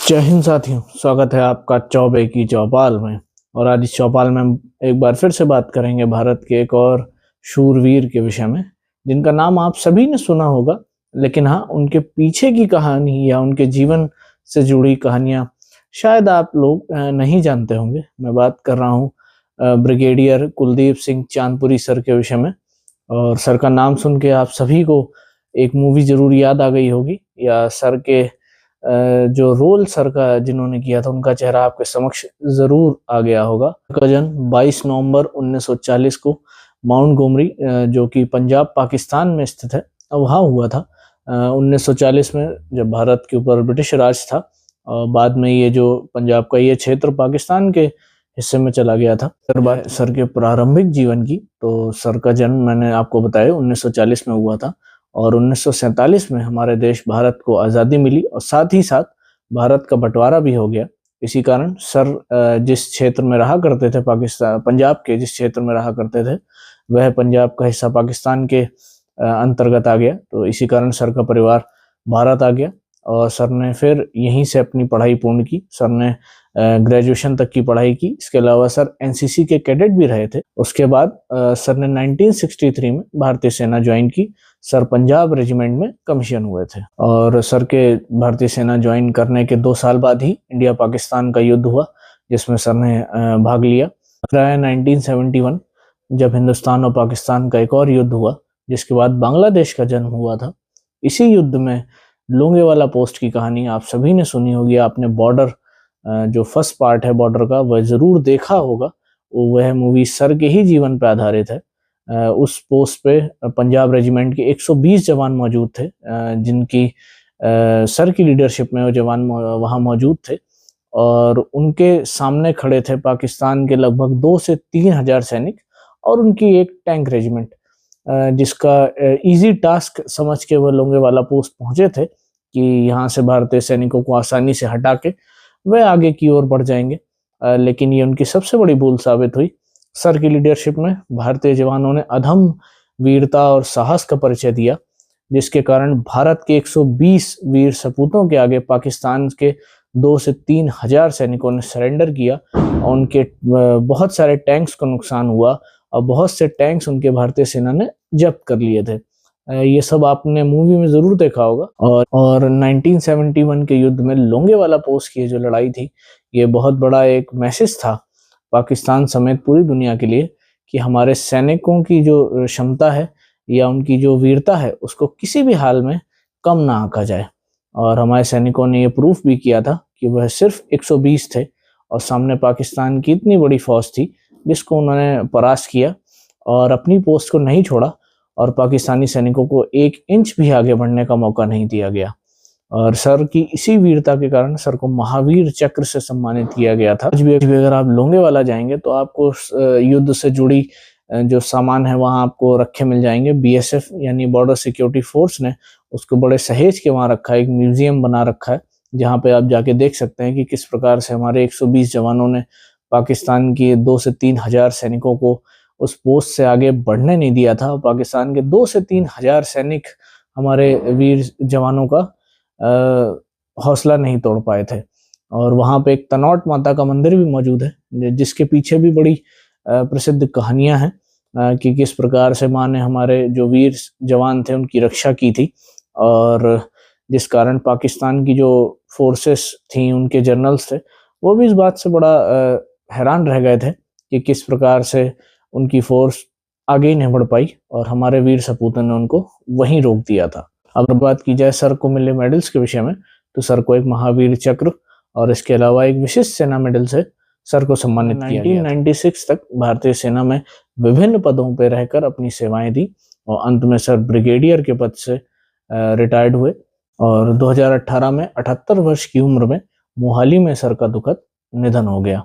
जय हिंद साथियों, स्वागत है आपका चौबे की चौपाल में। और आज इस चौपाल में हम एक बार फिर से बात करेंगे भारत के एक और शूरवीर के विषय में, जिनका नाम आप सभी ने सुना होगा, लेकिन हाँ, उनके पीछे की कहानी या उनके जीवन से जुड़ी कहानियां शायद आप लोग नहीं जानते होंगे। मैं बात कर रहा हूँ ब्रिगेडियर कुलदीप सिंह चांदपुरी सर के विषय में। और सर का नाम सुन के आप सभी को एक मूवी जरूर याद आ गई होगी, या सर के जो रोल सर का जिन्होंने किया था उनका चेहरा आपके समक्ष जरूर आ गया होगा। का जन्म 22 नवंबर 1940 को माउंट गोमरी, जो कि पंजाब पाकिस्तान में स्थित है, वहाँ हुआ था। 1940 में जब भारत के ऊपर ब्रिटिश राज था, और बाद में ये जो पंजाब का ये क्षेत्र पाकिस्तान के हिस्से में चला गया था। फिर बात सर के प्रारंभिक जीवन की, तो सर का जन्म मैंने आपको बताया 1940 में हुआ था, और 1947 में हमारे देश भारत को आज़ादी मिली, और साथ ही साथ भारत का बंटवारा भी हो गया। इसी कारण सर जिस क्षेत्र में रहा करते थे, पाकिस्तान पंजाब के जिस क्षेत्र में रहा करते थे, वह पंजाब का हिस्सा पाकिस्तान के अंतर्गत आ गया। तो इसी कारण सर का परिवार भारत आ गया, और सर ने फिर यहीं से अपनी पढ़ाई पूर्ण की। सर ने ग्रेजुएशन तक की पढ़ाई की। इसके अलावा सर एनसीसी के कैडेट भी रहे थे। उसके बाद सर ने 1963 में भारतीय सेना ज्वाइन की। सर पंजाब रेजिमेंट में कमीशन हुए थे, और सर के भारतीय सेना ज्वाइन करने के 2 साल बाद ही इंडिया पाकिस्तान का युद्ध हुआ, जिसमें सर ने भाग लिया। 1971 जब हिंदुस्तान और पाकिस्तान का एक और युद्ध हुआ, जिसके बाद बांग्लादेश का जन्म हुआ था। इसी युद्ध में लोंगेवाला पोस्ट की कहानी आप सभी ने सुनी होगी। आपने बॉर्डर जो फर्स्ट पार्ट है बॉर्डर का, वह जरूर देखा होगा। वह मूवी सर के ही जीवन पर आधारित है। उस पोस्ट पे पंजाब रेजिमेंट के 120 जवान मौजूद थे, जिनकी सर की लीडरशिप में वो जवान वहाँ मौजूद थे, और उनके सामने खड़े थे पाकिस्तान के लगभग 2 से 3 हजार सैनिक और उनकी एक टैंक रेजिमेंट, जिसका इजी टास्क समझ के वो लोंगेवाला पोस्ट पहुंचे थे कि यहाँ से भारतीय सैनिकों को आसानी से हटा के वे आगे की ओर बढ़ जाएंगे। लेकिन ये उनकी सबसे बड़ी भूल साबित हुई। सर की लीडरशिप में भारतीय जवानों ने अधम वीरता और साहस का परिचय दिया, जिसके कारण भारत के 120 वीर सपूतों के आगे पाकिस्तान के 2 से 3 हजार सैनिकों ने सरेंडर किया, और उनके बहुत सारे टैंक्स को नुकसान हुआ, और बहुत से टैंक्स उनके भारतीय सेना ने जब्त कर लिए थे। ये सब आपने मूवी में जरूर देखा होगा। और 1971 के युद्ध में लोंगेवाला पोस्ट की जो लड़ाई थी, ये बहुत बड़ा एक मैसेज था पाकिस्तान समेत पूरी दुनिया के लिए, कि हमारे सैनिकों की जो क्षमता है या उनकी जो वीरता है, उसको किसी भी हाल में कम ना आंका जाए। और हमारे सैनिकों ने ये प्रूफ भी किया था कि वह सिर्फ 120 थे, और सामने पाकिस्तान की इतनी बड़ी फौज थी, जिसको उन्होंने परास्त किया और अपनी पोस्ट को नहीं छोड़ा, और पाकिस्तानी सैनिकों को 1 इंच भी आगे बढ़ने का मौका नहीं दिया गया। और सर की इसी वीरता के कारण सर को महावीर चक्र से सम्मानित किया गया था। आज भी अगर आप लोंगेवाला जाएंगे तो आपको युद्ध से जुड़ी जो सामान है वहाँ आपको रखे मिल जाएंगे। बीएसएफ यानी बॉर्डर सिक्योरिटी फोर्स ने उसको बड़े सहेज के वहाँ रखा है, एक म्यूजियम बना रखा है, जहाँ पे आप जाके देख सकते हैं कि किस प्रकार से हमारे 120 जवानों ने पाकिस्तान के 2 से 3 हजार सैनिकों को उस पोस्ट से आगे बढ़ने नहीं दिया था। पाकिस्तान के 2 से 3 हजार सैनिक हमारे वीर जवानों का हौसला नहीं तोड़ पाए थे। और वहाँ पे एक तनौट माता का मंदिर भी मौजूद है, जिसके पीछे भी बड़ी प्रसिद्ध कहानियां हैं कि किस प्रकार से माँ ने हमारे जो वीर जवान थे उनकी रक्षा की थी, और जिस कारण पाकिस्तान की जो फोर्सेस थी, उनके जनरल्स थे, वो भी इस बात से बड़ा हैरान रह गए थे कि किस प्रकार से उनकी फोर्स आगे ही नहीं बढ़ पाई, और हमारे वीर सपूतों ने उनको वहीं रोक दिया था। अगर बात की जाए सर को मिले मेडल्स के विषय में, तो सर को एक महावीर चक्र और इसके अलावा एक विशिष्ट सेना मेडल से सर को सम्मानित किया गया। 1996 तक भारतीय सेना में विभिन्न पदों पर रहकर अपनी सेवाएं दी, और अंत में सर ब्रिगेडियर के पद से रिटायर्ड हुए। और 2018 में 78 वर्ष की उम्र में मोहाली में सर का दुखद निधन हो गया।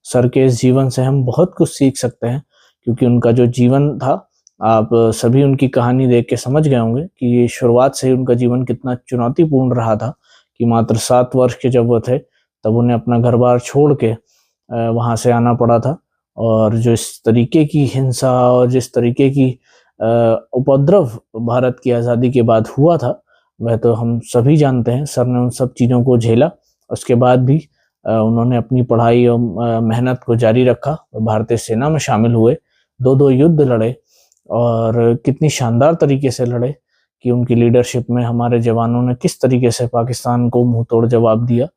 सर के इस जीवन से हम बहुत कुछ सीख सकते हैं, क्योंकि उनका जो जीवन था, आप सभी उनकी कहानी देख के समझ गए होंगे कि ये शुरुआत से ही उनका जीवन कितना चुनौतीपूर्ण रहा था, कि मात्र 7 वर्ष के जब वो थे तब उन्हें अपना घर बार छोड़ के वहाँ से आना पड़ा था। और जो इस तरीके की हिंसा और जिस तरीके की उपद्रव भारत की आज़ादी के बाद हुआ था, वह तो हम सभी जानते हैं। सर ने उन सब चीज़ों को झेला उसके बाद भी उन्होंने अपनी पढ़ाई और मेहनत को जारी रखा, भारतीय सेना में शामिल हुए, 2 युद्ध लड़े और कितनी शानदार तरीके से लड़े कि उनकी लीडरशिप में हमारे जवानों ने किस तरीके से पाकिस्तान को मुंह तोड़ जवाब दिया।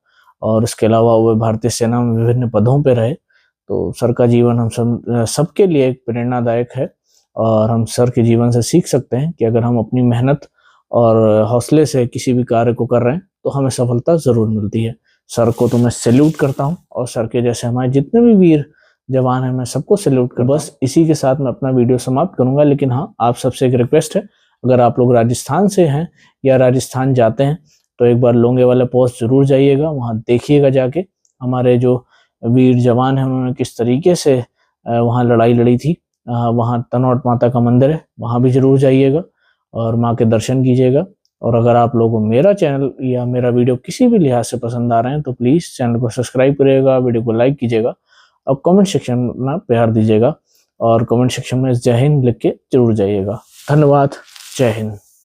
और इसके अलावा वो भारतीय सेना में विभिन्न पदों पर रहे। तो सर का जीवन हम सबके लिए एक प्रेरणादायक है और हम सर के जीवन से सीख सकते हैं कि अगर हम अपनी मेहनत और हौसले से किसी भी कार्य को कर रहे हैं तो हमें सफलता जरूर मिलती है। सर को तो मैं सैल्यूट करता हूं और सर के जैसे हमारे जितने भी वीर जवान हैं मैं सबको सैल्यूट करता हूं। बस इसी के साथ मैं अपना वीडियो समाप्त करूंगा, लेकिन हाँ, आप सबसे एक रिक्वेस्ट है, अगर आप लोग राजस्थान से हैं या राजस्थान जाते हैं तो एक बार लोंगेवाला पोस्ट जरूर जाइएगा, वहाँ देखिएगा जाके हमारे जो वीर जवान हैं उन्होंने किस तरीके से वहाँ लड़ाई लड़ी थी। वहाँ तनोट माता का मंदिर है, वहाँ भी जरूर जाइएगा और माँ के दर्शन कीजिएगा। और अगर आप लोगों को मेरा चैनल या मेरा वीडियो किसी भी लिहाज से पसंद आ रहे हैं तो प्लीज़ चैनल को सब्सक्राइब करिएगा, वीडियो को लाइक कीजिएगा और कमेंट सेक्शन में प्यार दीजिएगा और कमेंट सेक्शन में जय हिंद लिख के जरूर जाइएगा। धन्यवाद। जय हिंद।